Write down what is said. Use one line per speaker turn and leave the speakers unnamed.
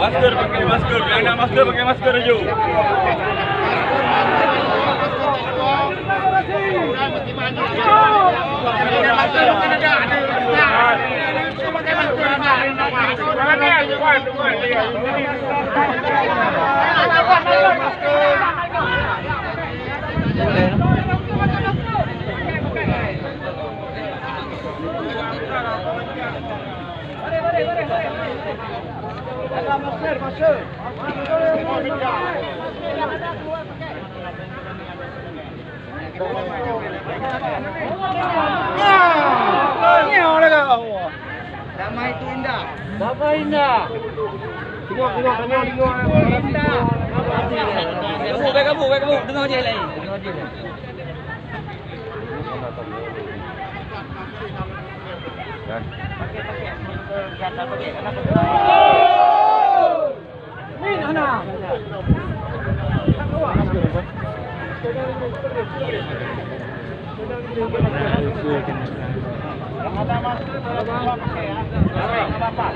Masker, pakai masker. Yang nak masker, pakai masker je.
Damai itu indah.
Damai indah. Tengok kanan, tengok
Indah.
Kamu, dengar je lain. Dengar je lain. Min anak. Ada masker, pakai ya. Enggak apa-apa.